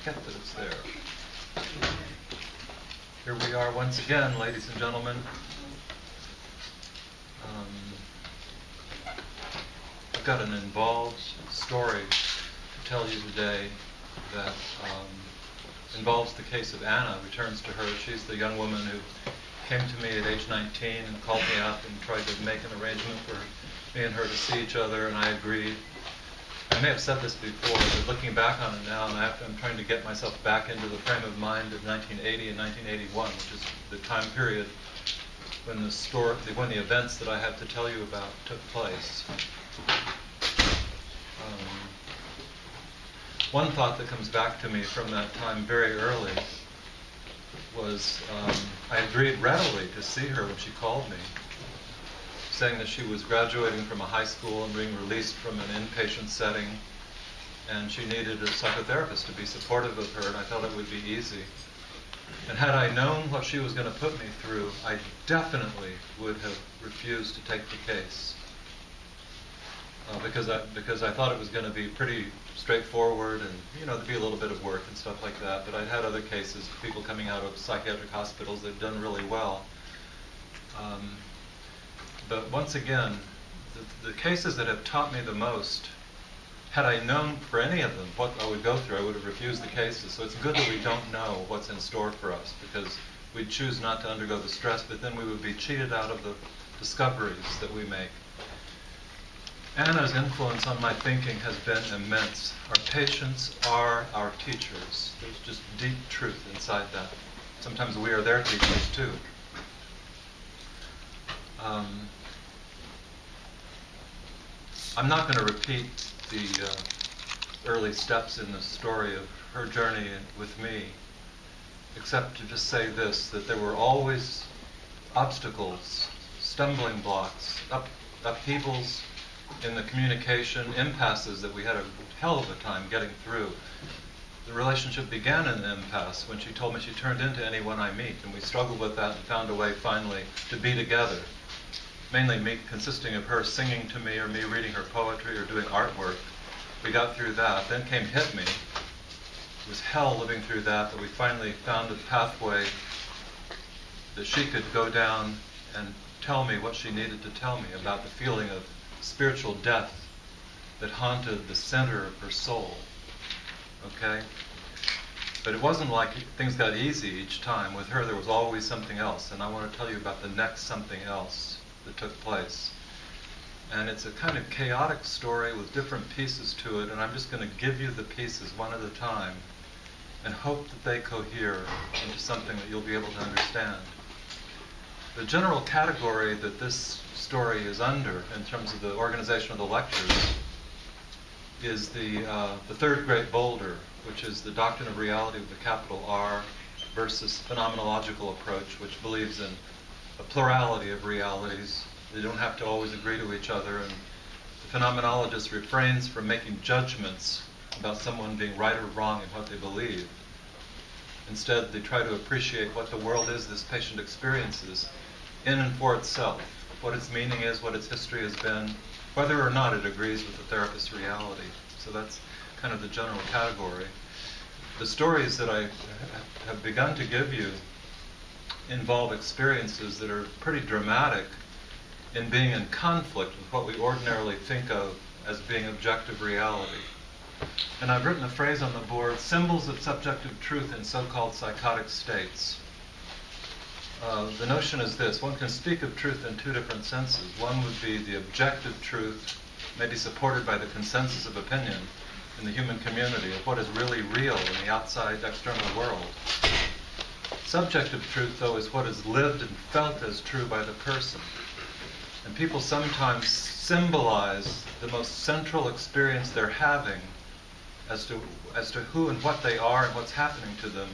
forget that it's there. Here we are once again, ladies and gentlemen. I've got an involved story to tell you today that involves the case of Anna. Returns to her. She's the young woman who came to me at age 19 and called me up and tried to make an arrangement for me and her to see each other, and I agreed. I may have said this before, but looking back on it now, and I'm trying to get myself back into the frame of mind of 1980 and 1981, which is the time period when the events that I have to tell you about took place. One thought that comes back to me from that time very early was I agreed readily to see her when she called me, saying that she was graduating from a high school and being released from an inpatient setting, and she needed a psychotherapist to be supportive of her, and I thought it would be easy. And had I known what she was going to put me through, I definitely would have refused to take the case. Because I thought it was going to be pretty straightforward, and there'd be a little bit of work and stuff like that. But I'd had other cases, people coming out of psychiatric hospitals that had done really well. But once again, the cases that have taught me the most, had I known for any of them what I would go through, I would have refused the cases. So it's good that we don't know what's in store for us, because we'd choose not to undergo the stress, but then we would be cheated out of the discoveries that we make. Anna's influence on my thinking has been immense. Our patients are our teachers. There's just deep truth inside that. Sometimes we are their teachers too. I'm not going to repeat the early steps in the story of her journey with me, except to just say this, that there were always obstacles, stumbling blocks, upheavals in the communication, impasses that we had a hell of a time getting through. The relationship began in an impasse when she told me she turned into anyone I meet, and we struggled with that and found a way finally to be together. Mainly me consisting of her singing to me or me reading her poetry or doing artwork. We got through that. Then came Hit Me. It was hell living through that, but we finally found a pathway that she could go down and tell me what she needed to tell me about the feeling of spiritual death that haunted the center of her soul. Okay? But it wasn't like things got easy each time. With her, there was always something else, and I want to tell you about the next something else that took place. And it's a kind of chaotic story with different pieces to it, and I'm just going to give you the pieces one at a time and hope that they cohere into something that you'll be able to understand. The general category that this story is under, in terms of the organization of the lectures, is the third great boulder, which is the doctrine of reality with a capital R versus phenomenological approach, which believes in a plurality of realities. They don't have to always agree to each other, and the phenomenologist refrains from making judgments about someone being right or wrong in what they believe. Instead, they try to appreciate what the world is this patient experiences in and for itself, what its meaning is, what its history has been, whether or not it agrees with the therapist's reality. So that's kind of the general category. The stories that I have begun to give you involve experiences that are pretty dramatic in being in conflict with what we ordinarily think of as being objective reality. And I've written a phrase on the board, symbols of subjective truth in so-called psychotic states. The notion is this: one can speak of truth in two different senses. One would be the objective truth, maybe supported by the consensus of opinion in the human community of what is really real in the outside external world. Subjective truth, though, is what is lived and felt as true by the person. And people sometimes symbolize the most central experience they're having as to who and what they are and what's happening to them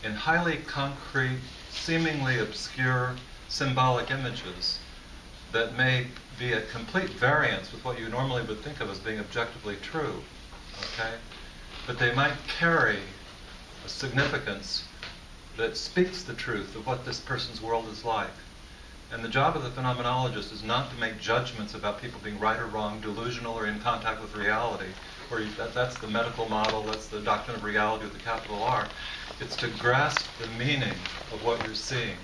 in highly concrete, seemingly obscure symbolic images that may be at complete variance with what you normally would think of as being objectively true. Okay? But they might carry a significance that speaks the truth of what this person's world is like. And the job of the phenomenologist is not to make judgments about people being right or wrong, delusional or in contact with reality, that's the medical model, that's the doctrine of reality with a capital R. It's to grasp the meaning of what you're seeing,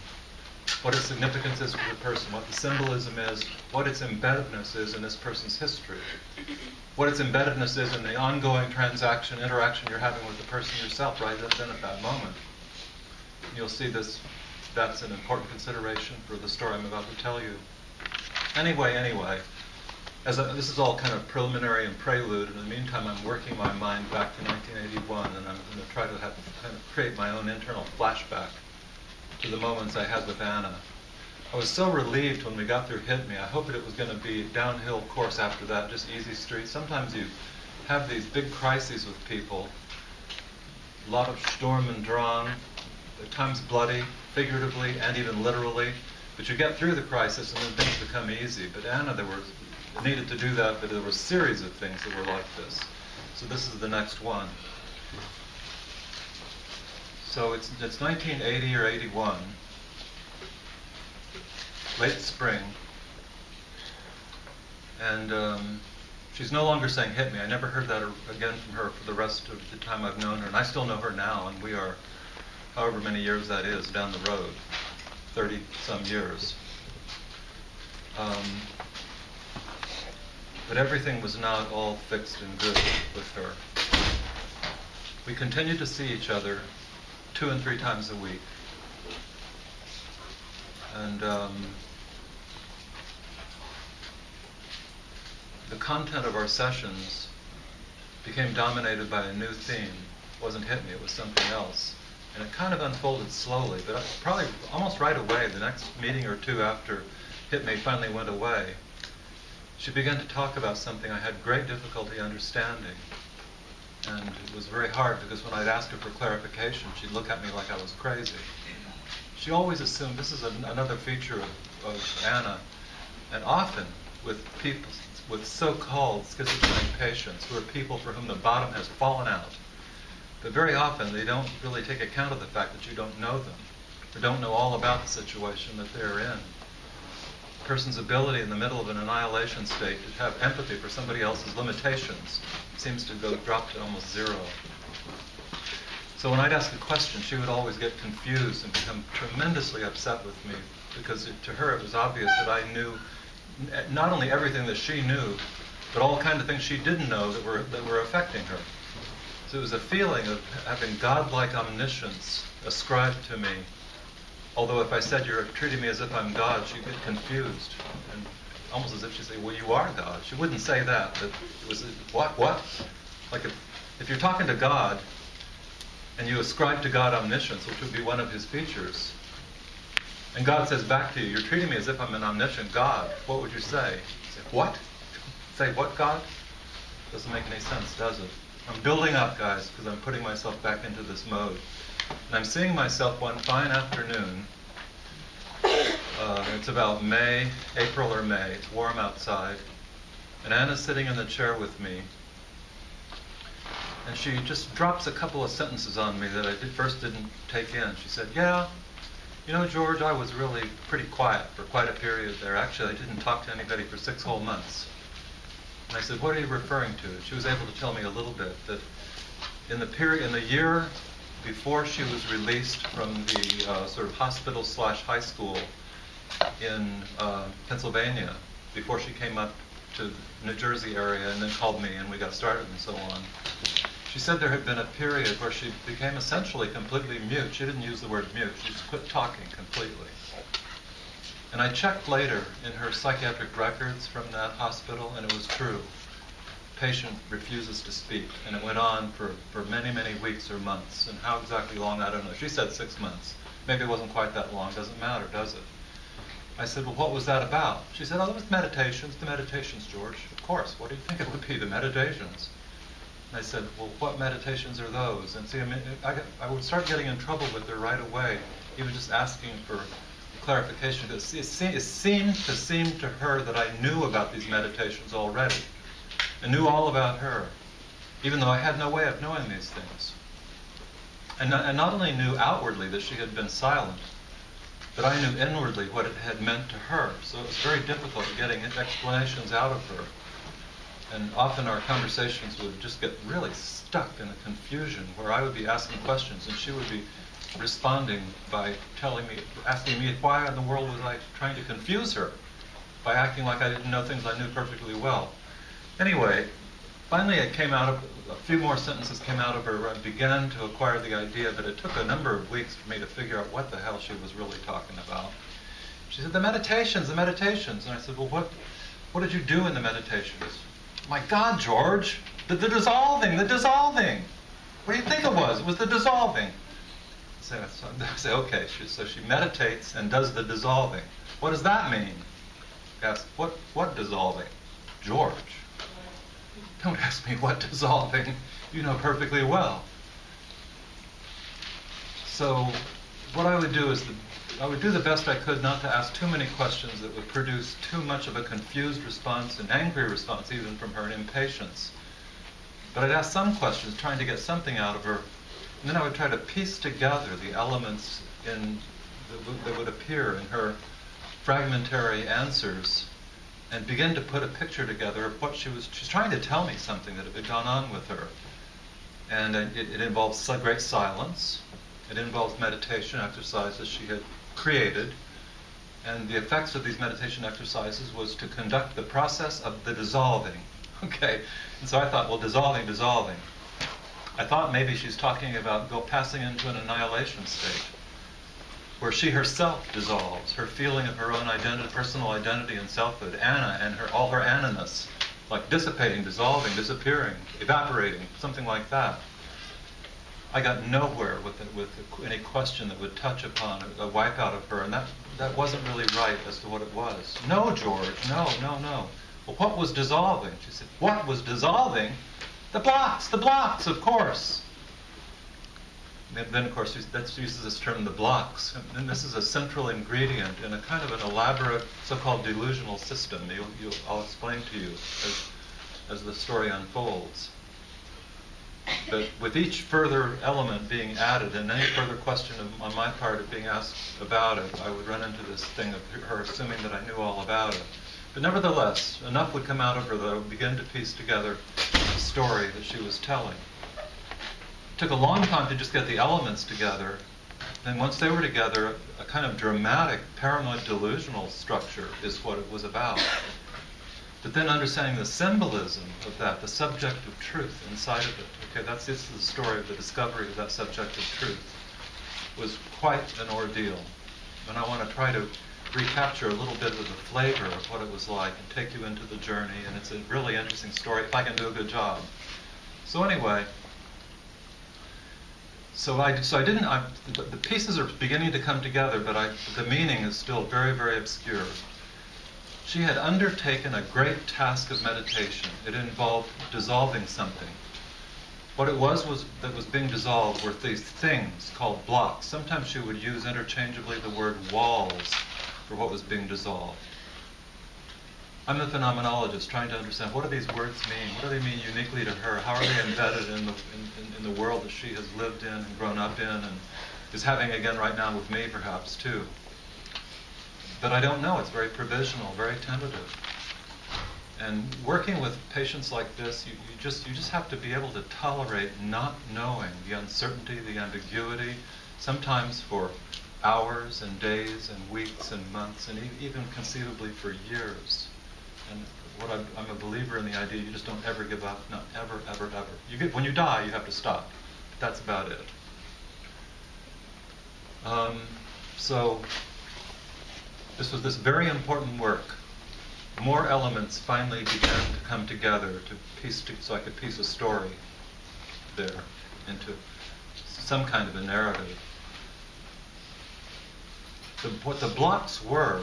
what its significance is for the person, what the symbolism is, what its embeddedness is in this person's history, what its embeddedness is in the ongoing interaction you're having with the person yourself right then at that moment. You'll see that's an important consideration for the story I'm about to tell you. Anyway, this is all kind of preliminary and prelude. In the meantime, I'm working my mind back to 1981, and I'm going to try to create my own internal flashback to the moments I had with Anna. I was so relieved when we got through Hit Me. I hoped it was going to be a downhill course after that, just easy streets. Sometimes you have these big crises with people, a lot of Sturm und Drang, at times bloody, figuratively and even literally. But you get through the crisis and then things become easy. But Anna, it needed to do that, but there were a series of things that were like this. So this is the next one. So it's 1980 or 81, late spring, and she's no longer saying hit me. I never heard that again from her for the rest of the time I've known her, and I still know her now, and we are, however many years that is, down the road, 30-some years. But everything was not all fixed and good with her. We continued to see each other 2 and 3 times a week. And the content of our sessions became dominated by a new theme. It wasn't hit me, it was something else. And it kind of unfolded slowly, but probably almost right away, the next meeting or two after hit me finally went away, she began to talk about something I had great difficulty understanding. And it was very hard because when I'd ask her for clarification, she'd look at me like I was crazy. She always assumed, this is another feature of Anna, and often with people, with so-called schizophrenic patients, who are people for whom the bottom has fallen out. But very often they don't really take account of the fact that you don't know them, or don't know all about the situation that they're in. A person's ability in the middle of an annihilation state to have empathy for somebody else's limitations seems to drop to almost zero. So when I'd ask a question, she would always get confused and become tremendously upset with me, because to her it was obvious that I knew not only everything that she knew, but all kinds of things she didn't know that were affecting her. So it was a feeling of having godlike omniscience ascribed to me. Although if I said, you're treating me as if I'm God, she'd get confused. And almost as if she'd say, well, you are God. She wouldn't say that, but it was, what? Like if you're talking to God, and you ascribe to God omniscience, which would be one of his features, and God says back to you, you're treating me as if I'm an omniscient God, what would you say? Say, what? Say, what, God? Doesn't make any sense, does it? I'm building up, guys, because I'm putting myself back into this mode. And I'm seeing myself one fine afternoon. It's about April or May. It's warm outside. And Anna's sitting in the chair with me. And she just drops a couple of sentences on me that I first didn't take in. She said, yeah, you know, George, I was really pretty quiet for quite a period there. Actually, I didn't talk to anybody for 6 whole months. And I said, what are you referring to? She was able to tell me a little bit that in the year before she was released from the sort of hospital/high school in Pennsylvania, before she came up to the New Jersey area and then called me and we got started and so on, she said there had been a period where she became essentially completely mute. She didn't use the word mute. She just quit talking completely. And I checked later in her psychiatric records from that hospital, and it was true. Patient refuses to speak, and it went on for many, many weeks or months. And how exactly long, I don't know. She said 6 months. Maybe it wasn't quite that long. Doesn't matter, does it? I said, well, what was that about? She said, oh, it was meditations. The meditations, George. Of course. What do you think it would be, the meditations? And I said, well, what meditations are those? And see, I would start getting in trouble with her right away, even just asking for clarification. Because it seemed to her that I knew about these meditations already. I knew all about her, even though I had no way of knowing these things. And not only knew outwardly that she had been silent, but I knew inwardly what it had meant to her. So it was very difficult getting explanations out of her. And often our conversations would just get really stuck in a confusion where I would be asking questions and she would be responding by asking me why in the world was I trying to confuse her by acting like I didn't know things I knew perfectly well. Anyway, finally it came out of, a few more sentences came out of her where I began to acquire the idea that it took a number of weeks for me to figure out what the hell she was really talking about. She said, the meditations. And I said, well, what did you do in the meditations? My God, George, the dissolving. What do you think it was? It was the dissolving. I say, okay, so she meditates and does the dissolving. What does that mean? Ask, what dissolving? George, don't ask me what dissolving. You know perfectly well. So what I would do is I would do the best I could not to ask too many questions that would produce too much of a confused response, an angry response even from her, and impatience. But I'd ask some questions, trying to get something out of her, and then I would try to piece together the elements that would appear in her fragmentary answers and begin to put a picture together of what she's trying to tell me something that had gone on with her. And it involves great silence. It involves meditation exercises she had created. And the effects of these meditation exercises was to conduct the process of the dissolving. Okay, and so I thought, well, dissolving. I thought maybe she's talking about passing into an annihilation state, where she herself dissolves, her feeling of her own identity, personal identity and selfhood, Anna, and all her Anna-ness, like dissipating, dissolving, disappearing, evaporating, something like that. I got nowhere with any question that would touch upon a wipeout of her, and that wasn't really right as to what it was. No, George, no. Well, what was dissolving? She said, what was dissolving? The blocks, of course. Then, of course, that uses this term, the blocks. And this is a central ingredient in a kind of an elaborate so-called delusional system. I'll explain to you as the story unfolds. But with each further element being added and any further question on my part of being asked about it, I would run into this thing of her assuming that I knew all about it. But nevertheless, enough would come out of her that I would begin to piece together the story that she was telling. It took a long time to just get the elements together. Then once they were together, a kind of dramatic, paranoid, delusional structure is what it was about. But then understanding the symbolism of that, the subjective truth inside of it, okay, this is the story of the discovery of that subjective truth, was quite an ordeal. And I want to try to recapture a little bit of the flavor of what it was like and take you into the journey, and it's a really interesting story if I can do a good job. So anyway, the pieces are beginning to come together, but the meaning is still very, very obscure. She had undertaken a great task of meditation. It involved dissolving something. What it was that was being dissolved were these things called blocks. Sometimes she would use interchangeably the word walls for what was being dissolved. I'm a phenomenologist trying to understand what do these words mean? What do they mean uniquely to her? How are they embedded in the world that she has lived in and grown up in and is having again right now with me perhaps too? But I don't know. It's very provisional, very tentative. And working with patients like this, you just have to be able to tolerate not knowing, the uncertainty, the ambiguity, sometimes for hours and days and weeks and months and even conceivably for years. And I'm a believer in the idea you just don't ever give up, not ever, ever, ever. When you die, you have to stop. But that's about it. So this was this very important work. More elements finally began to come together so I could piece a story there into some kind of a narrative. What the blocks were,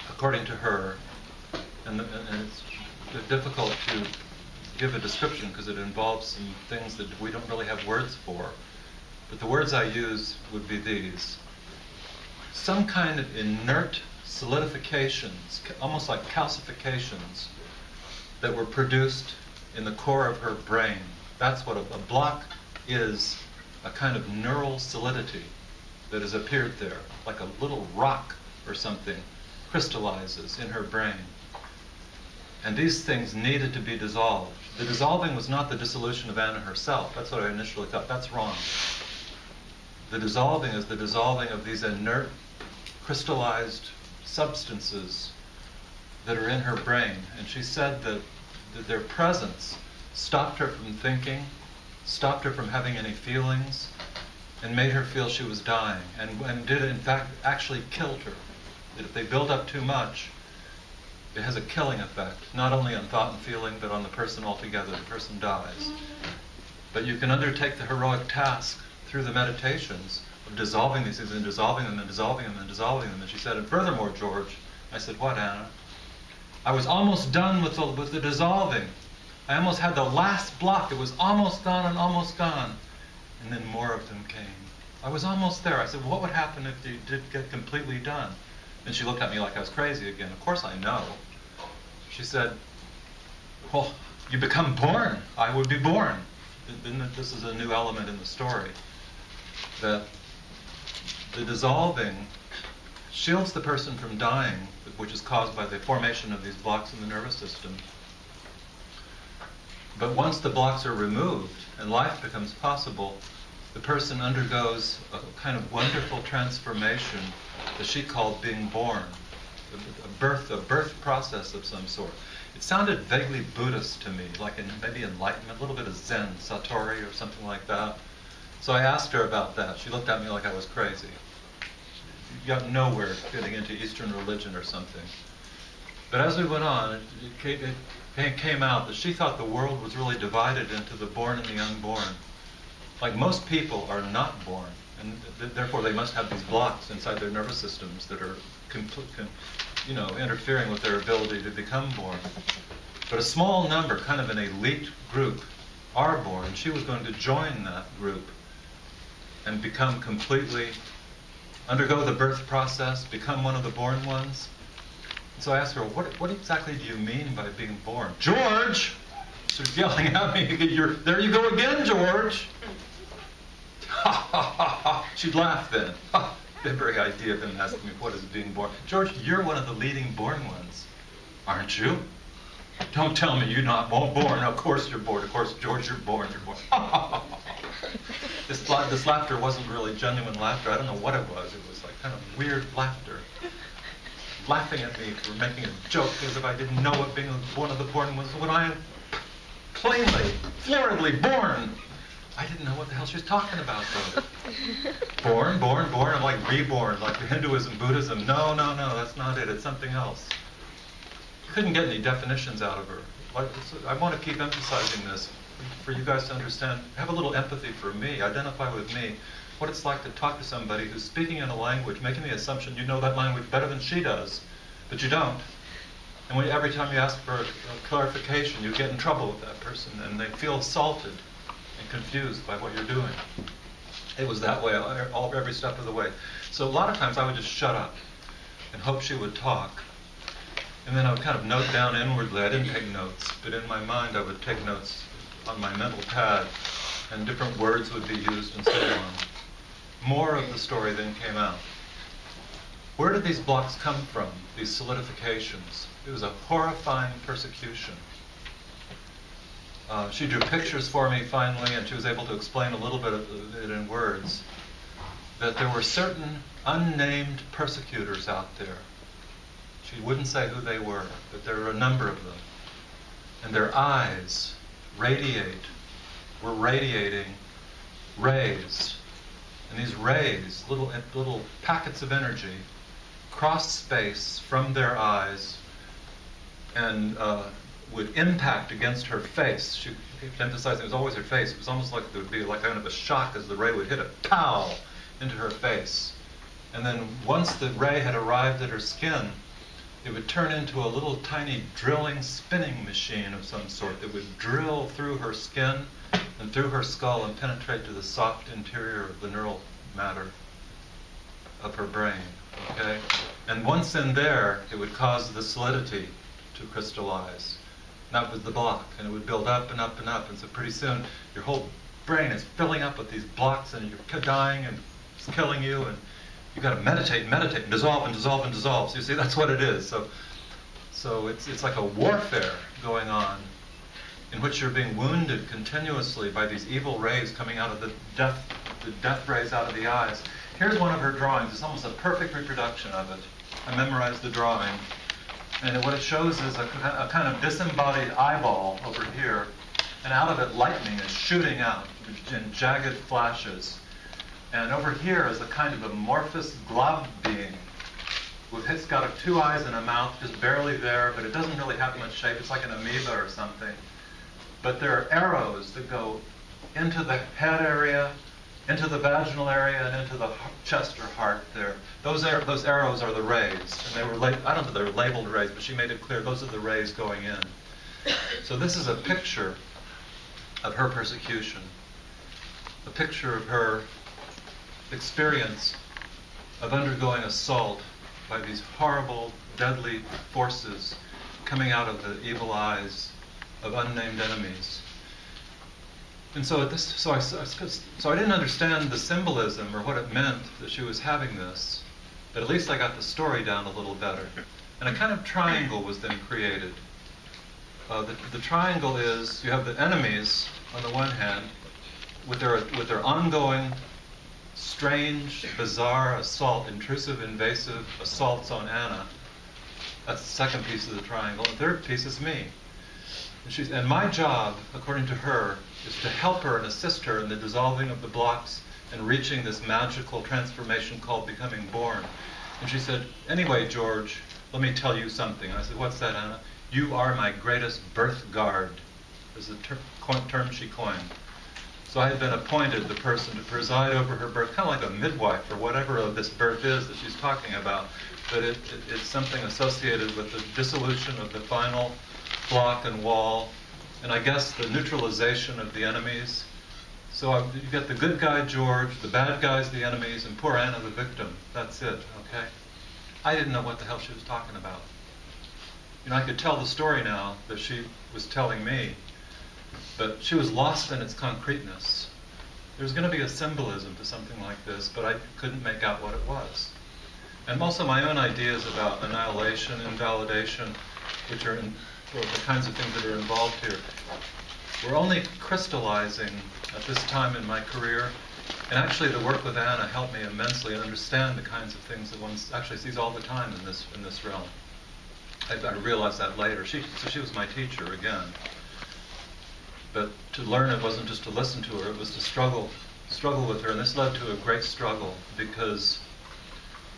according to her, and it's difficult to give a description because it involves some things that we don't really have words for, but the words I use would be these. Some kind of inert solidifications, almost like calcifications, that were produced in the core of her brain. That's what a block is, a kind of neural solidity that has appeared there, like a little rock or something crystallizes in her brain. And these things needed to be dissolved. The dissolving was not the dissolution of Anna herself. That's what I initially thought. That's wrong. The dissolving is the dissolving of these inert, crystallized substances that are in her brain. And she said that their presence stopped her from thinking, stopped her from having any feelings, and made her feel she was dying, and did in fact actually killed her. That if they build up too much, it has a killing effect, not only on thought and feeling, but on the person altogether. The person dies. But you can undertake the heroic task through the meditations of dissolving these things and dissolving them and dissolving them and dissolving them. And she said, and furthermore, George, I said, what, Anna? I was almost done with the dissolving. I almost had the last block. It was almost gone and almost gone. And then more of them came. I was almost there. I said, what would happen if you did get completely done? And she looked at me like I was crazy again. Of course I know. She said, well, you become born. I would be born. This is a new element in the story. That the dissolving shields the person from dying, which is caused by the formation of these blocks in the nervous system. But once the blocks are removed and life becomes possible, the person undergoes a kind of wonderful transformation that she called being born, a birth process of some sort. It sounded vaguely Buddhist to me, like maybe enlightenment, a little bit of Zen, Satori or something like that. So I asked her about that. She looked at me like I was crazy. You got nowhere getting into Eastern religion or something. But as we went on, it came out that she thought the world was really divided into the born and the unborn. Like most people are not born, and therefore they must have these blocks inside their nervous systems that are interfering with their ability to become born. But a small number, kind of an elite group, are born. She was going to join that group and become completely, undergo the birth process, become one of the born ones. So I asked her, what exactly do you mean by being born? George! She was yelling at me, there you go again, George! Ha ha ha ha! She'd laugh then. The very idea of him asking me, what is being born? George, you're one of the leading born ones, aren't you? Don't tell me you're not born. Of course you're born. Of course, George, you're born. You're born. This laughter wasn't really genuine laughter. I don't know what it was. It was like kind of weird laughter. Laughing at me for making a joke as if I didn't know what being one of the born was when I am plainly, floridly born. I didn't know what the hell she was talking about, though. Born. I'm like reborn, like Hinduism, Buddhism. No, that's not it. It's something else. Couldn't get any definitions out of her. I want to keep emphasizing this for you guys to understand. Have a little empathy for me. Identify with me. What it's like to talk to somebody who's speaking in a language, making the assumption you know that language better than she does, but you don't. And every time you ask for a clarification, you get in trouble with that person, and they feel assaulted and confused by what you're doing. It was that way every step of the way. So a lot of times I would just shut up and hope she would talk. And then I would kind of note down inwardly. I didn't take notes, but in my mind I would take notes on my mental pad, and different words would be used and so on. More of the story then came out. Where did these blocks come from, these solidifications? It was a horrifying persecution. She drew pictures for me finally, and she was able to explain a little bit of it in words, that there were certain unnamed persecutors out there. She wouldn't say who they were, but there were a number of them. And their eyes were radiating rays. And these rays, little packets of energy, crossed space from their eyes and would impact against her face. She kept emphasizing it was always her face. It was almost like there would be like kind of a shock as the ray would hit a pow into her face. And then once the ray had arrived at her skin, it would turn into a little tiny drilling, spinning machine of some sort that would drill through her skin and through her skull and penetrate to the soft interior of the neural matter of her brain. Okay? And once in there, it would cause the solidity to crystallize. And that was the block, and it would build up and up and up, and so pretty soon your whole brain is filling up with these blocks, and you're dying, and it's killing you, and you've got to meditate, and dissolve, and dissolve, and dissolve. So you see, that's what it is. So So it's like a warfare going on in which you're being wounded continuously by these evil rays coming out of the death rays out of the eyes. Here's one of her drawings. It's almost a perfect reproduction of it. I memorized the drawing. And what it shows is a kind of disembodied eyeball over here, and out of it lightning is shooting out in jagged flashes. And over here is a kind of amorphous glob being. It's got two eyes and a mouth, just barely there, but it doesn't really have much shape. It's like an amoeba or something. But there are arrows that go into the head area, into the vaginal area, and into the chest or heart there. Those arrows are the rays. And they were, I don't know if they were labeled rays, but she made it clear those are the rays going in. So this is a picture of her persecution, a picture of her experience of undergoing assault by these horrible, deadly forces coming out of the evil eyes of unnamed enemies. And so I didn't understand the symbolism or what it meant that she was having this, but at least I got the story down a little better. And a kind of triangle was then created. The triangle is, you have the enemies on the one hand, with their ongoing, strange, bizarre assault, intrusive, invasive assaults on Anna. That's the second piece of the triangle. And the third piece is me. And my job, according to her, is to help her and assist her in the dissolving of the blocks and reaching this magical transformation called becoming born. And she said, anyway, George, let me tell you something. And I said, what's that, Anna? You are my greatest birth guard, is the term she coined. So I had been appointed the person to preside over her birth, kind of like a midwife or whatever this birth is that she's talking about. But it's something associated with the dissolution of the final block and wall, and I guess the neutralization of the enemies. So you get the good guy, George, the bad guys, the enemies, and poor Anna, the victim. That's it, okay? I didn't know what the hell she was talking about. I could tell the story now that she was telling me, but she was lost in its concreteness. There's going to be a symbolism to something like this, but I couldn't make out what it was. And also my own ideas about annihilation, invalidation, which are the kinds of things that are involved here, were only crystallizing at this time in my career. And actually the work with Anna helped me immensely understand the kinds of things that one actually sees all the time in this realm. I realized that later. So she was my teacher again. But to learn it wasn't just to listen to her, it was to struggle with her. And this led to a great struggle, because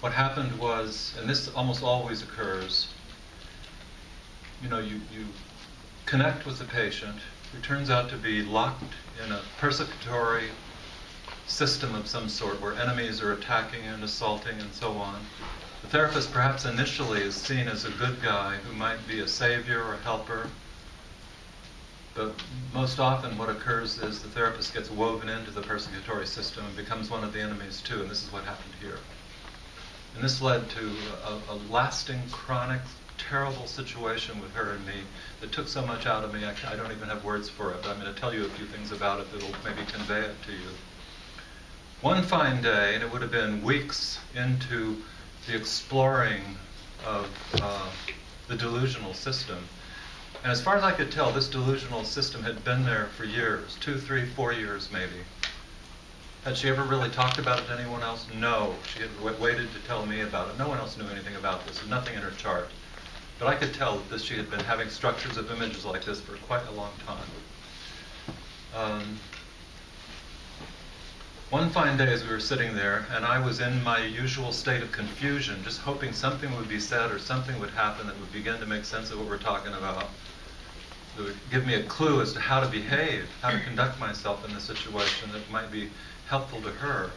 what happened was, and this almost always occurs, you connect with the patient who turns out to be locked in a persecutory system of some sort where enemies are attacking and assaulting and so on. The therapist perhaps initially is seen as a good guy who might be a savior or a helper, but most often what occurs is the therapist gets woven into the persecutory system and becomes one of the enemies too, and this is what happened here. And this led to a lasting, chronic, terrible situation with her and me that took so much out of me, I don't even have words for it, but I'm going to tell you a few things about it that will maybe convey it to you. One fine day, and it would have been weeks into the exploring of the delusional system, and as far as I could tell, this delusional system had been there for years, 2, 3, 4 years maybe. Had she ever really talked about it to anyone else? No. She had waited to tell me about it. No one else knew anything about this. There's nothing in her chart. But I could tell that she had been having structures of images like this for quite a long time. One fine day as we were sitting there, and I was in my usual state of confusion, just hoping something would be said or something would happen that would begin to make sense of what we're talking about, that would give me a clue as to how to behave, how to conduct myself in this situation that might be helpful to her.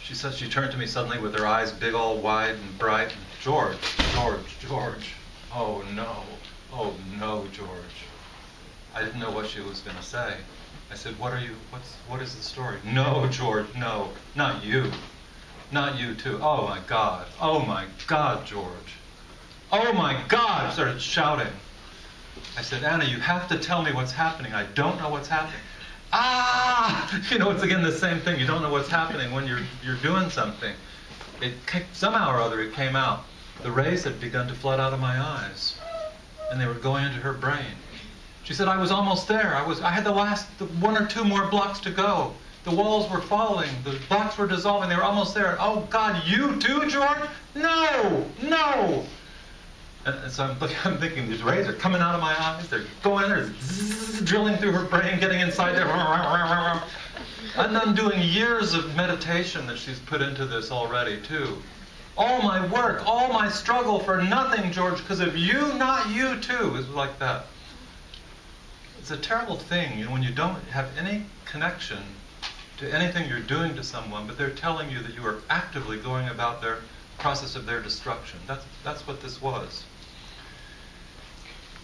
She said, she turned to me suddenly with her eyes big, all wide and bright. George, George, George. Oh no, George. I didn't know what she was going to say. I said, what is the story? No, George, no, not you. Not you too. Oh my God, George. Oh my God, I started shouting. I said, Anna, you have to tell me what's happening. I don't know what's happening. It's again the same thing. You don't know what's happening when you're doing something. Somehow or other it came out. the rays had begun to flood out of my eyes, and they were going into her brain. She said, I was almost there. I had the one or two more blocks to go. The walls were falling. The blocks were dissolving. They were almost there. Oh, God, you too, George? No, no. And so I'm thinking, these rays are coming out of my eyes. They're going in there, drilling through her brain, getting inside there. And I'm doing years of meditation that she's put into this already, too. All my work, all my struggle for nothing, George, because of you, not you, too. It was like that. It's a terrible thing, when you don't have any connection to anything you're doing to someone, but they're telling you that you are actively going about their process of their destruction. That's what this was.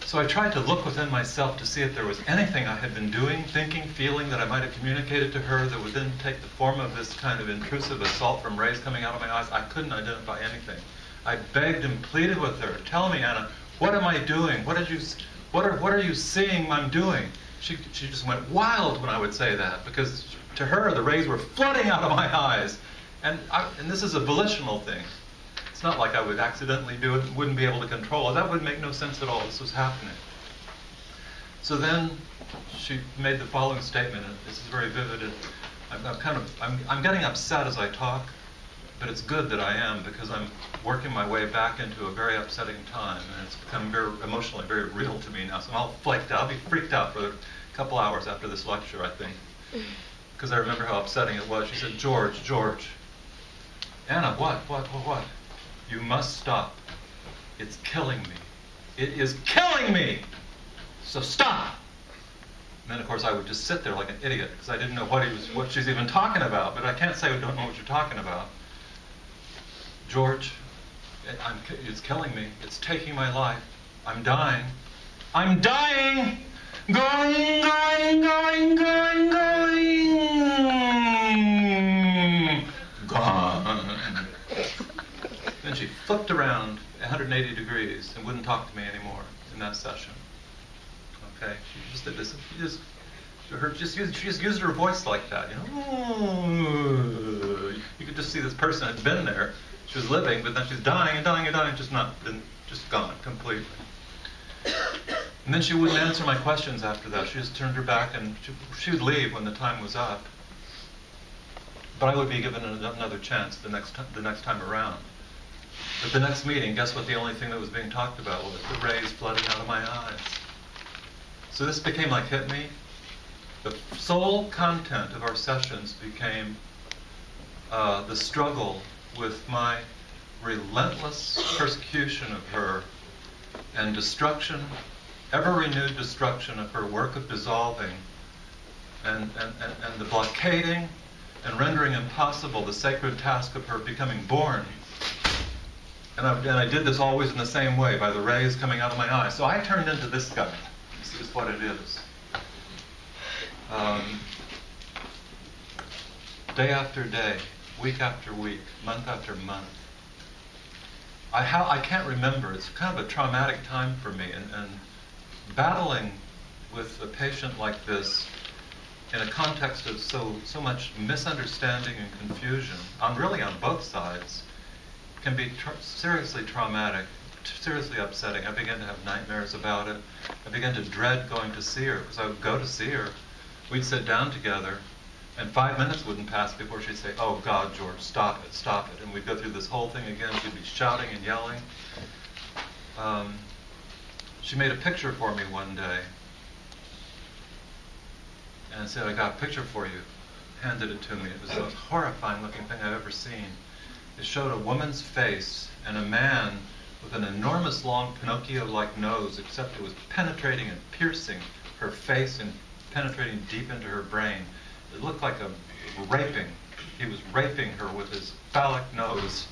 So I tried to look within myself to see if there was anything I had been doing, thinking, feeling that I might have communicated to her that would then take the form of this kind of intrusive assault from rays coming out of my eyes. I couldn't identify anything. I begged and pleaded with her, tell me, Anna, what am I doing? What are you seeing I'm doing? She just went wild when I would say that, because to her the rays were flooding out of my eyes. And this is a volitional thing. It's not like I would accidentally do it and wouldn't be able to control it. That would make no sense at all. This was happening. So then she made the following statement, and this is very vivid. I'm getting upset as I talk, but it's good that I am, because I'm working my way back into a very upsetting time, and it's become emotionally very real to me now. So I'm all flaked out. I'll be freaked out for a couple hours after this lecture, I think, because I remember how upsetting it was. She said, George, Anna, what? You must stop. It's killing me. It is killing me! So stop! And then, of course, I would just sit there like an idiot, because I didn't know what she's even talking about. But I can't say I don't know what you're talking about. George, it's killing me. It's taking my life. I'm dying. I'm dying! Going. Gone. Then she flipped around 180 degrees and wouldn't talk to me anymore in that session. Okay, she just did this. She just used her voice like that. You could just see this person had been there. She was living, but then she's dying, just gone completely. And then she wouldn't answer my questions after that. She just turned her back, and she would leave when the time was up. But I would be given another chance the next time around. At the next meeting, guess what the only thing that was being talked about was? The rays flooding out of my eyes. So this became like hit me. The sole content of our sessions became the struggle with my relentless persecution of her and destruction, ever-renewed destruction of her work of dissolving, and the blockading and rendering impossible the sacred task of her becoming born. And I did this always in the same way, by the rays coming out of my eyes. So I turned into this guy. This is what it is. Day after day, week after week, month after month. I can't remember. It's kind of a traumatic time for me. And battling with a patient like this in a context of so much misunderstanding and confusion, really on both sides, can be seriously traumatic, seriously upsetting. I began to have nightmares about it. I began to dread going to see her, because I would go to see her. We'd sit down together, and 5 minutes wouldn't pass before she'd say, "Oh, God, George, stop it." And we'd go through this whole thing again. She'd be shouting and yelling. She made a picture for me one day, and said, "I got a picture for you." Handed it to me. It was the most horrifying looking thing I've ever seen. It showed a woman's face and a man with an enormous long Pinocchio-like nose, except it was penetrating and piercing her face and penetrating deep into her brain. It looked like a raping. He was raping her with his phallic nose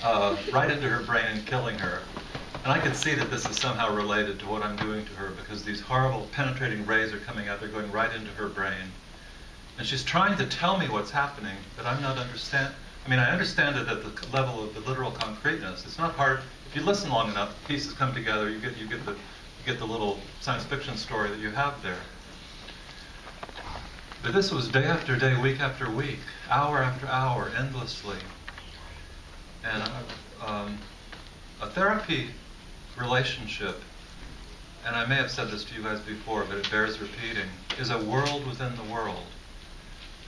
right into her brain and killing her. And I could see that this is somehow related to what I'm doing to her, because these horrible penetrating rays are coming out. They're going right into her brain. And she's trying to tell me what's happening, but I'm not understanding. I mean, I understand it at the level of the literal concreteness. It's not hard. If you listen long enough, pieces come together. You get the little science fiction story that you have there. But this was day after day, week after week, hour after hour, endlessly. And A therapy relationship, and I may have said this to you guys before, but it bears repeating, is a world within the world.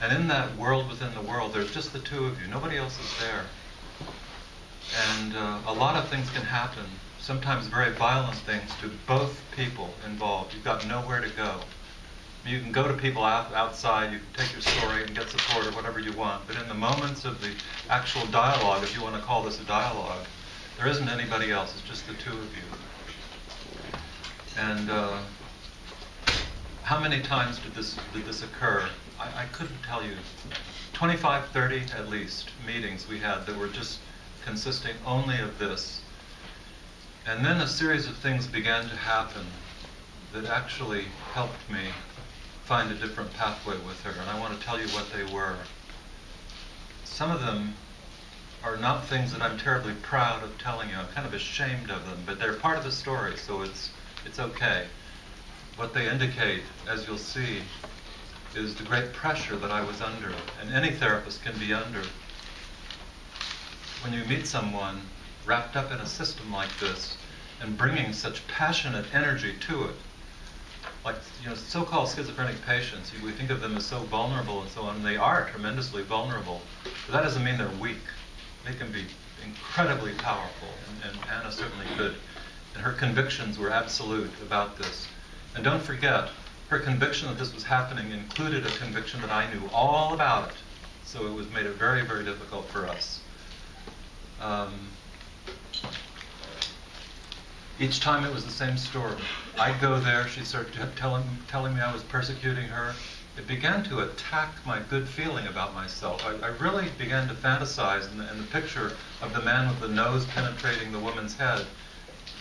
And in that world within the world, there's just the two of you. Nobody else is there. And a lot of things can happen, sometimes very violent things, to both people involved. You've got nowhere to go. You can go to people outside, you can take your story and get support or whatever you want, but in the moments of the actual dialogue, if you want to call this a dialogue, there isn't anybody else, it's just the two of you. And how many times did this occur? I couldn't tell you. 25, 30 at least meetings we had that were just consisting only of this. And then a series of things began to happen that actually helped me find a different pathway with her, and I want to tell you what they were. Some of them are not things that I'm terribly proud of telling you. I'm kind of ashamed of them, but they're part of the story, so it's okay. What they indicate, as you'll see, is the great pressure that I was under, and any therapist can be under. When you meet someone wrapped up in a system like this and bringing such passionate energy to it, like, so-called schizophrenic patients, we think of them as so vulnerable and so on, and they are tremendously vulnerable, but that doesn't mean they're weak. They can be incredibly powerful, and Anna certainly could. And her convictions were absolute about this. And don't forget, her conviction that this was happening included a conviction that I knew all about it, so it made it very, very difficult for us. Each time it was the same story. I'd go there, she'd start telling me I was persecuting her. It began to attack my good feeling about myself. I really began to fantasize, and the picture of the man with the nose penetrating the woman's head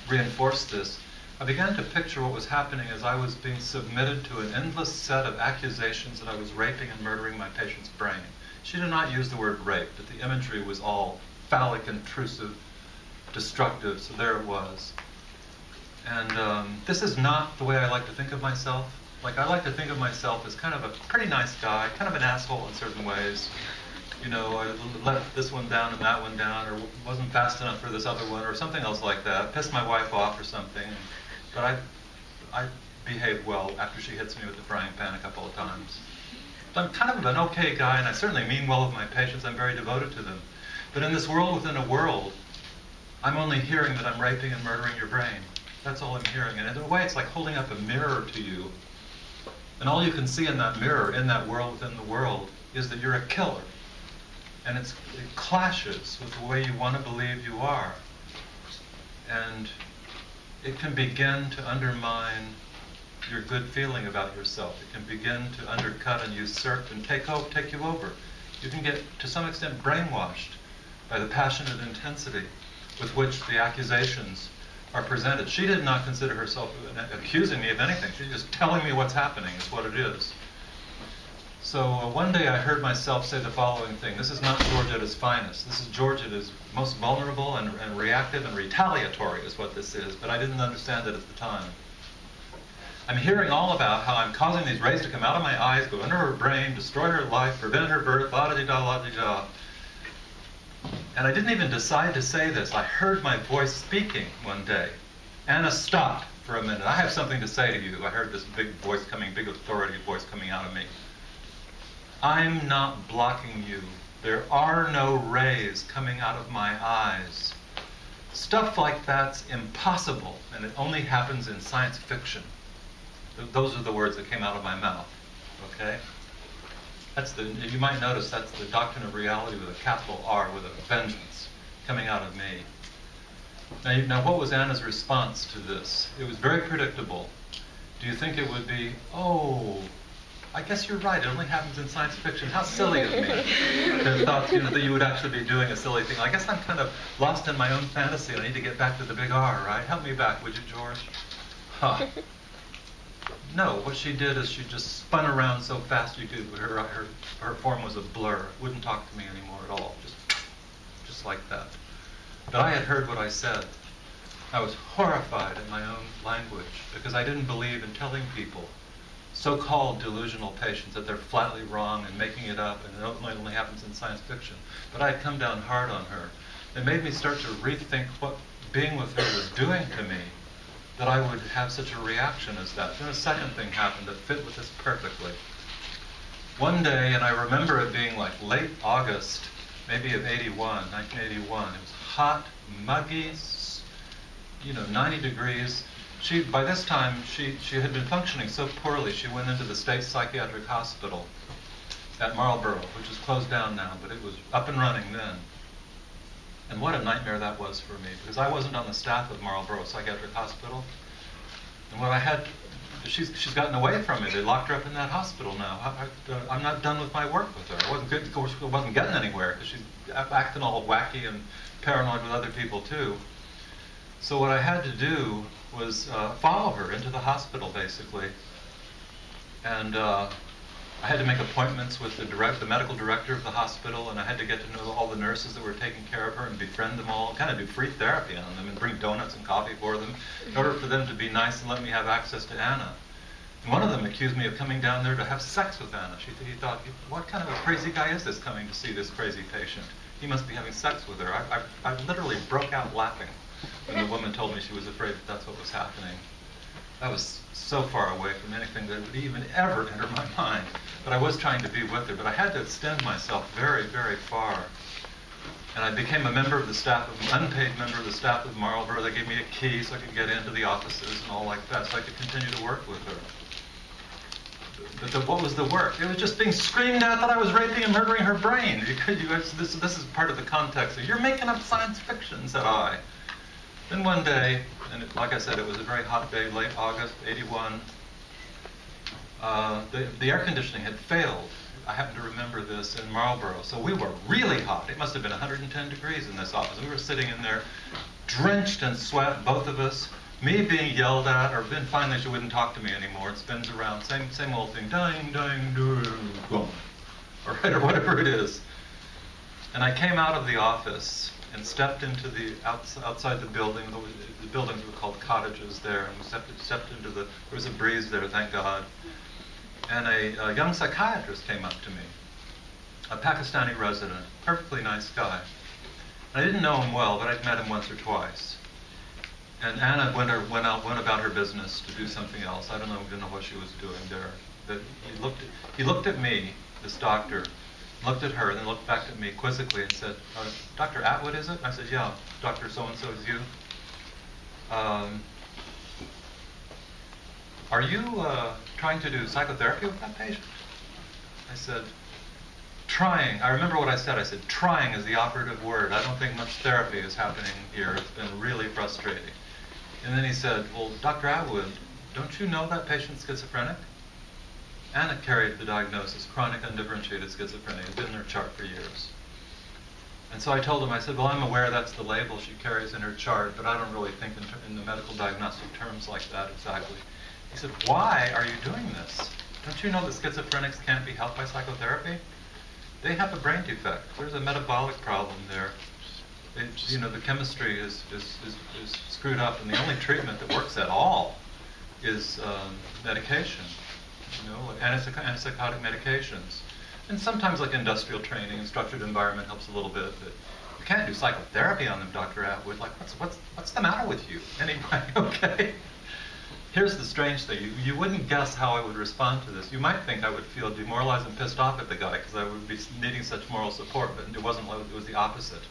reinforced this. I began to picture what was happening as I was being submitted to an endless set of accusations that I was raping and murdering my patient's brain. She did not use the word rape, but the imagery was all phallic, intrusive, destructive, so there it was. And this is not the way I like to think of myself. Like, I like to think of myself as kind of a pretty nice guy, kind of an asshole in certain ways. I let this one down and that one down, or wasn't fast enough for this other one, or something else like that. Pissed my wife off or something. But I behave well after she hits me with the frying pan a couple of times. So I'm kind of an okay guy, and I certainly mean well with my patients. I'm very devoted to them. But in this world within a world, I'm only hearing that I'm raping and murdering your brain. That's all I'm hearing. And in a way, it's like holding up a mirror to you. And all you can see in that mirror, in that world within the world, is that you're a killer. And it clashes with the way you want to believe you are. And it can begin to undermine your good feeling about yourself. It can begin to undercut and usurp and take you over. You can get, to some extent, brainwashed by the passionate intensity with which the accusations are presented. She did not consider herself accusing me of anything. She's just telling me what's happening, is what it is. So one day I heard myself say the following thing: this is not George at his finest. This is George at his most vulnerable and reactive and retaliatory is what this is, but I didn't understand it at the time. I'm hearing all about how I'm causing these rays to come out of my eyes, go under her brain, destroy her life, prevent her birth, la-da-dee-da, la-da-dee-da. And I didn't even decide to say this. I heard my voice speaking one day. Anna, stop for a minute. I have something to say to you. I heard this big voice coming, big authority voice coming out of me. I'm not blocking you. There are no rays coming out of my eyes. Stuff like that's impossible, and it only happens in science fiction. Those are the words that came out of my mouth, okay? You might notice that's the doctrine of reality with a capital R, with a vengeance, coming out of me. Now what was Anna's response to this? It was very predictable. Do you think it would be, oh, I guess you're right, it only happens in science fiction. How silly of me. The thought, that you would actually be doing a silly thing. I guess I'm kind of lost in my own fantasy. I need to get back to the big R, right? Help me back, would you, George? Huh. No, what she did is she just spun around so fast you could, her form was a blur. Wouldn't talk to me anymore at all, just like that. But I had heard what I said. I was horrified in my own language because I didn't believe in telling people, so-called delusional patients, that they're flatly wrong and making it up and it only happens in science fiction. But I had come down hard on her. It made me start to rethink being with her was doing to me that I would have such a reaction as that. Then a second thing happened that fit with this perfectly. One day, and I remember it being like late August, maybe of 1981. It was hot, muggy, 90 degrees. By this time, she had been functioning so poorly, she went into the state psychiatric hospital at Marlborough, which is closed down now, but it was up and running then. And what a nightmare that was for me, because I wasn't on the staff of Marlborough Psychiatric Hospital. And what I had, she's gotten away from me. They locked her up in that hospital now. I'm not done with my work with her. I wasn't good, of course, I wasn't getting anywhere, because she's acting all wacky and paranoid with other people too. So what I had to do was follow her into the hospital, basically. And I had to make appointments with the medical director of the hospital, and I had to get to know all the nurses that were taking care of her and befriend them all, kind of do free therapy on them and bring donuts and coffee for them in order for them to be nice and let me have access to Anna. And one of them accused me of coming down there to have sex with Anna. He thought, what kind of a crazy guy is this coming to see this crazy patient? He must be having sex with her. I literally broke out laughing when the woman told me she was afraid that that's what was happening. That was so far away from anything that would even ever enter my mind. But I was trying to be with her, but I had to extend myself very, very far. And I became a member of the staff, an unpaid member of the staff of Marlborough. They gave me a key so I could get into the offices and all like that, so I could continue to work with her. But what was the work? It was just being screamed at that I was raping and murdering her brain. This is part of the context. You're making up science fiction, said I. Then one day, and like I said, it was a very hot day, late August, 81. The air conditioning had failed. I happen to remember this in Marlborough. So we were really hot. It must have been 110 degrees in this office. We were sitting in there, drenched in sweat, both of us. Me being yelled at, or then finally she wouldn't talk to me anymore. It spins around, same old thing, ding, ding, ding, boom, or whatever it is. And I came out of the office and stepped into the outside the building. The buildings were called cottages there, and we stepped into there was a breeze there, thank God. And a young psychiatrist came up to me, a Pakistani resident, perfectly nice guy. I didn't know him well, but I'd met him once or twice. And Anna went about her business to do something else. I don't even know what she was doing there. But he looked at me, this doctor, looked at her, and then looked back at me quizzically and said, Dr. Atwood, is it? I said, yeah, Dr. So-and-so is you. Are you trying to do psychotherapy with that patient? I said, trying. I remember what I said. I said, trying is the operative word. I don't think much therapy is happening here. It's been really frustrating. And then he said, well, Dr. Atwood, don't you know that patient's schizophrenic? Anna carried the diagnosis, chronic undifferentiated schizophrenia. It's been in her chart for years. And so I told him, I said, well, I'm aware that's the label she carries in her chart, but I don't really think in the medical diagnostic terms like that exactly. He said, why are you doing this? Don't you know that schizophrenics can't be helped by psychotherapy? They have a brain defect. There's a metabolic problem there. The chemistry is screwed up, and the only treatment that works at all is medication. Antipsychotic medications. And sometimes like industrial training and structured environment helps a little bit, but you can't do psychotherapy on them, Dr. Atwood. Like, what's the matter with you? Anyway, okay. Here's the strange thing. You wouldn't guess how I would respond to this. You might think I would feel demoralized and pissed off at the guy because I would be needing such moral support, but it wasn't. It was the opposite.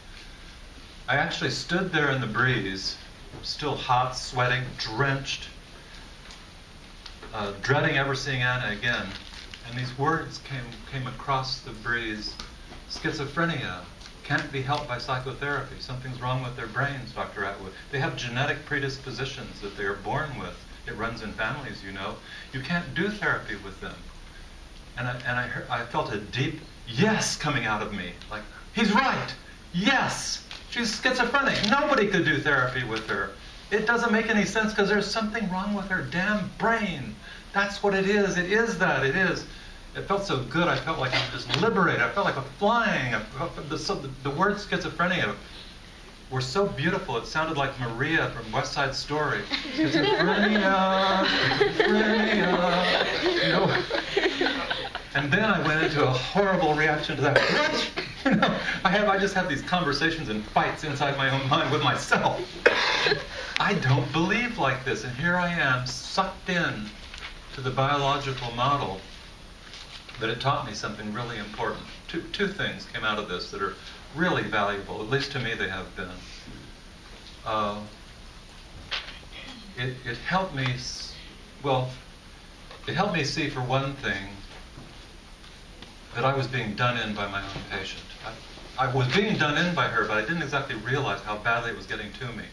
I actually stood there in the breeze, still hot, sweating, drenched, dreading ever seeing Anna again. And these words came across the breeze. Schizophrenia can't be helped by psychotherapy. Something's wrong with their brains, Dr. Atwood. They have genetic predispositions that they are born with. It runs in families, you know. You can't do therapy with them. And I felt a deep yes coming out of me. Like, he's right. Yes. She's schizophrenic. Nobody could do therapy with her. It doesn't make any sense because there's something wrong with her damn brain. That's what it is. It is that. It is. It felt so good. I felt like I was just liberated. I felt like I'm flying. The word schizophrenia were so beautiful. It sounded like Maria from West Side Story. Schizophrenia, schizophrenia. And then I went into a horrible reaction to that. I just have these conversations and fights inside my own mind with myself. I don't believe like this, and here I am, sucked in to the biological model. But it taught me something really important. Two things came out of this that are really valuable, at least to me they have been. It helped me, it helped me see, for one thing, that I was being done in by my own patient. I was being done in by her, but I didn't exactly realize how badly it was getting to me.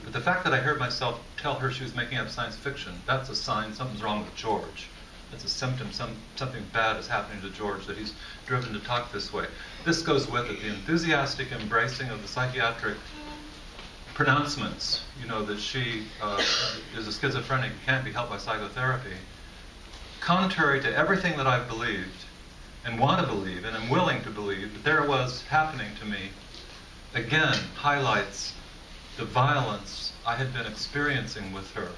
But the fact that I heard myself tell her she was making up science fiction, that's a sign something's wrong with George. That's a symptom, something bad is happening to George, that he's driven to talk this way. This goes with it, the enthusiastic embracing of the psychiatric pronouncements, that she is a schizophrenic, can't be helped by psychotherapy. Contrary to everything that I've believed, and want to believe, and am willing to believe, that there was happening to me, again, highlights the violence I had been experiencing with her.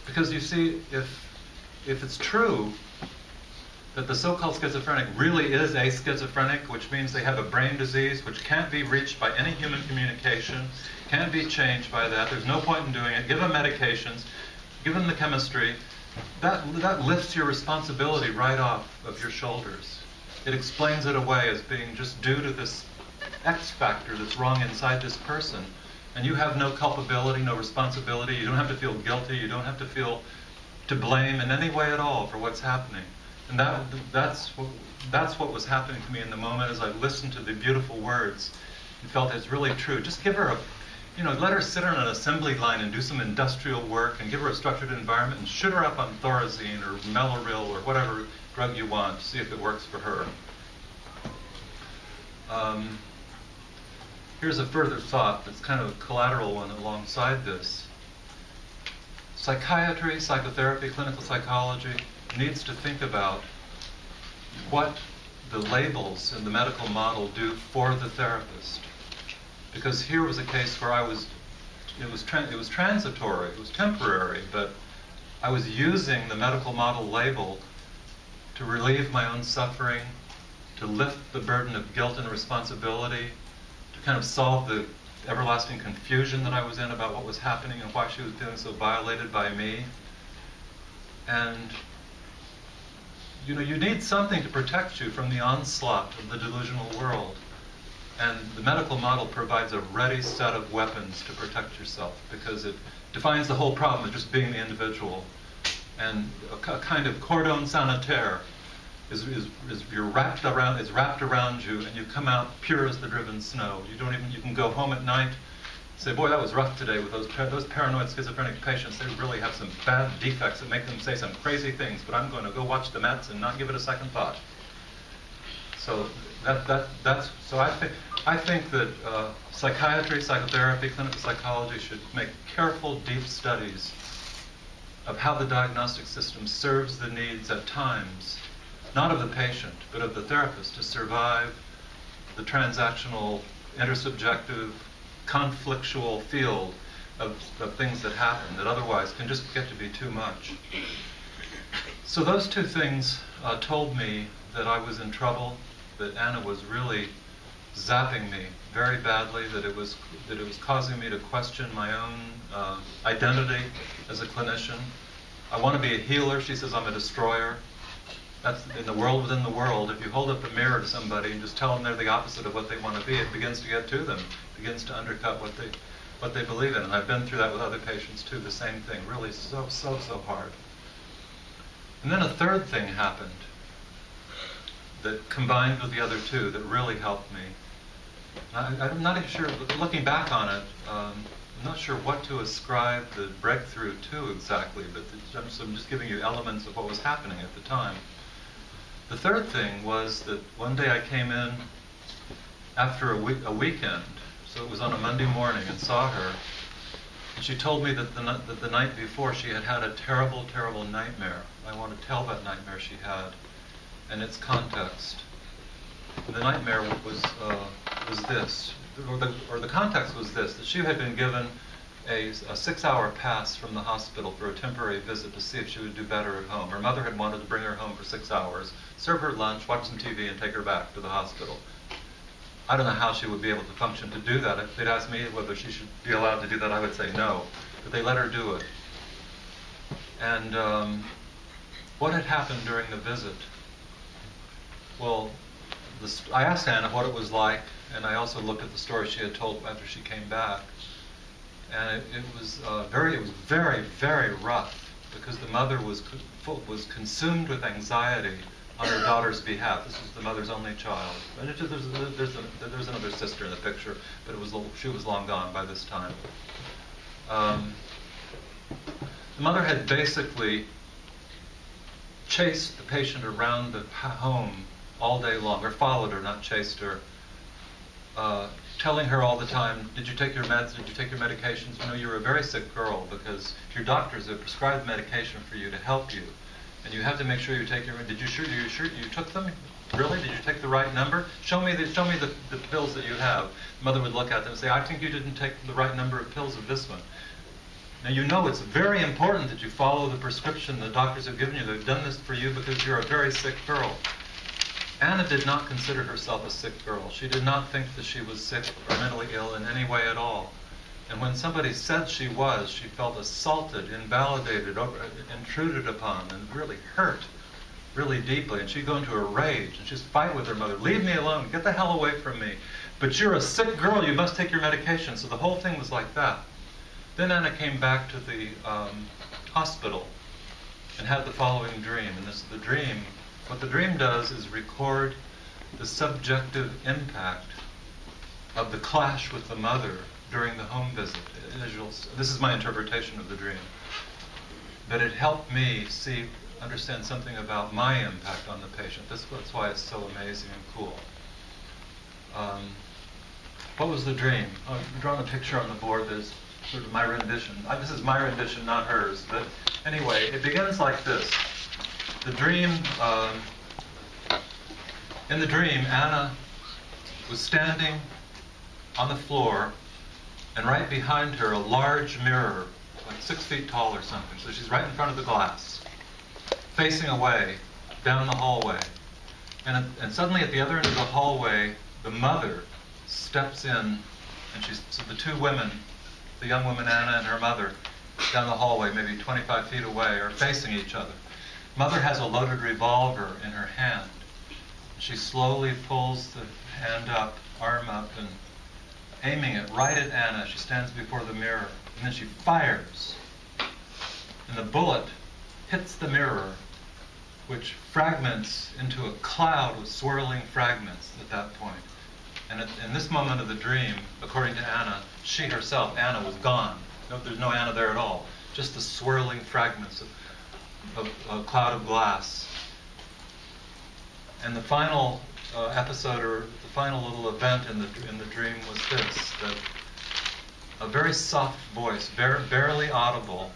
Because you see, if it's true that the so-called schizophrenic really is a schizophrenic, which means they have a brain disease which can't be reached by any human communication, can't be changed by that, there's no point in doing it, give them medications, give them the chemistry, that lifts your responsibility right off of your shoulders. It explains it away as being just due to this X factor that's wrong inside this person. And you have no culpability, no responsibility, you don't have to feel guilty, you don't have to feel to blame in any way at all for what's happening. And that's what was happening to me in the moment as I listened to the beautiful words and felt it's really true. Just give her let her sit on an assembly line and do some industrial work and give her a structured environment and shoot her up on Thorazine or Meloril or whatever drug you want to see if it works for her. Here's a further thought that's kind of a collateral one alongside this. Psychiatry, psychotherapy, clinical psychology needs to think about what the labels in the medical model do for the therapist. Because here was a case where it was transitory, it was temporary, but I was using the medical model label to relieve my own suffering, to lift the burden of guilt and responsibility, to kind of solve the everlasting confusion that I was in about what was happening and why she was feeling so violated by me. And you need something to protect you from the onslaught of the delusional world. And the medical model provides a ready set of weapons to protect yourself, because it defines the whole problem as just being the individual. And a kind of cordon sanitaire is wrapped around you, and you come out pure as the driven snow. You can go home at night, say, boy, that was rough today with those paranoid schizophrenic patients. They really have some bad defects that make them say some crazy things, but I'm going to go watch the Mets and not give it a second thought. So I think that psychiatry, psychotherapy, clinical psychology should make careful, deep studies of how the diagnostic system serves the needs at times, not of the patient, but of the therapist, to survive the transactional, intersubjective, conflictual field of things that happen that otherwise can just get to be too much. So those two things told me that I was in trouble, that Anna was really zapping me very badly, that it was causing me to question my own identity as a clinician. I want to be a healer. She says I'm a destroyer. That's in the world within the world. If you hold up a mirror to somebody and just tell them they're the opposite of what they want to be, it begins to get to them, begins to undercut what they believe in. And I've been through that with other patients too, the same thing, really so hard. And then a third thing happened that combined with the other two that really helped me. I'm not even sure, looking back on it, I'm not sure what to ascribe the breakthrough to exactly, but I'm just giving you elements of what was happening at the time. The third thing was that one day I came in after a weekend, so it was on a Monday morning, and saw her, and she told me that the night before she had had a terrible, terrible nightmare. I want to tell that nightmare she had and its context. The nightmare was this, or the context was this, that she had been given a 6-hour pass from the hospital for a temporary visit to see if she would do better at home. Her mother had wanted to bring her home for 6 hours, serve her lunch, watch some TV, and take her back to the hospital. I don't know how she would be able to function to do that. If they'd asked me whether she should be allowed to do that, I would say no. But they let her do it. And what had happened during the visit? Well, I asked Anna what it was like, and I also looked at the story she had told after she came back. And it was very, very rough, because the mother was consumed with anxiety on her daughter's behalf. This was the mother's only child. And there's another sister in the picture, but she was long gone by this time. The mother had basically chased the patient around the home all day long, or followed her, not chased her, telling her all the time, did you take your meds, did you take your medications? You know, you're a very sick girl, because your doctors have prescribed medication for you to help you, and you have to make sure you take your, did you sure you took them? Really? Did you take the right number? Show me the pills that you have. Mother would look at them and say, I think you didn't take the right number of pills of this one. Now, you know it's very important that you follow the prescription the doctors have given you. They've done this for you because you're a very sick girl. Anna did not consider herself a sick girl. She did not think that she was sick or mentally ill in any way at all. And when somebody said she was, she felt assaulted, invalidated, intruded upon, and really hurt really deeply. And she'd go into a rage, and she'd fight with her mother. Leave me alone. Get the hell away from me. But you're a sick girl. You must take your medication. So the whole thing was like that. Then Anna came back to the hospital and had the following dream. And this is the dream. What the dream does is record the subjective impact of the clash with the mother during the home visit. This is my interpretation of the dream. But it helped me understand something about my impact on the patient. That's why it's so amazing and cool. What was the dream? I've drawn a picture on the board. There's sort of my rendition. This is my rendition, not hers. But anyway, it begins like this. The dream, in the dream, Anna was standing on the floor, and right behind her, a large mirror, like 6 feet tall or something. So she's right in front of the glass, facing away down the hallway. And suddenly at the other end of the hallway, the mother steps in, and so the two women, the young woman Anna and her mother, down the hallway, maybe 25 feet away, are facing each other. Mother has a loaded revolver in her hand. She slowly pulls the hand up, arm up, and aiming it right at Anna. She stands before the mirror, and then she fires. And the bullet hits the mirror, which fragments into a cloud of swirling fragments at that point. And in this moment of the dream, according to Anna, she herself, Anna, was gone. No, there's no Anna there at all. Just the swirling fragments of a cloud of glass. And the final episode, or the final little event in the dream was this: that a very soft voice, barely audible,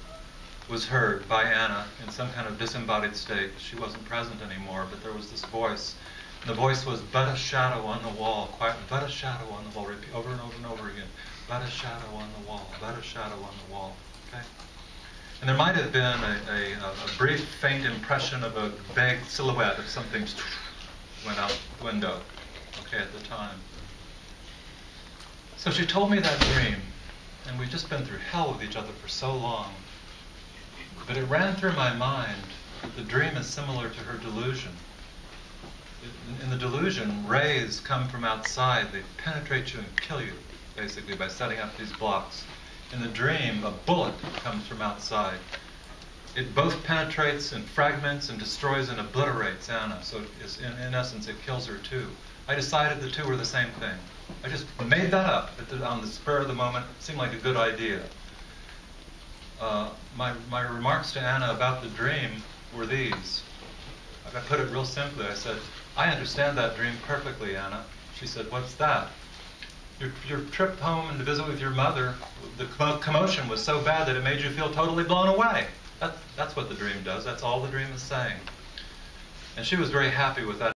was heard by Anna in some kind of disembodied state. She wasn't present anymore, but there was this voice. And the voice was, but a shadow on the wall, quietly, but a shadow on the wall, repeat over and over and over again, but a shadow on the wall, but a shadow on the wall. Okay? And there might have been a brief, faint impression of a vague silhouette of something went out the window, okay, at the time. So she told me that dream, and we've just been through hell with each other for so long. But it ran through my mind that the dream is similar to her delusion. In the delusion, rays come from outside. They penetrate you and kill you, basically, by setting up these blocks. In the dream, a bullet comes from outside. It both penetrates and fragments and destroys and obliterates Anna. So in essence, it kills her too. I decided the two were the same thing. I just made that up on the spur of the moment. It seemed like a good idea. My remarks to Anna about the dream were these. I put it real simply. I said, I understand that dream perfectly, Anna. She said, what's that? Your trip home and to visit with your mother, the commotion was so bad that it made you feel totally blown away. That's what the dream does. That's all the dream is saying. And she was very happy with that.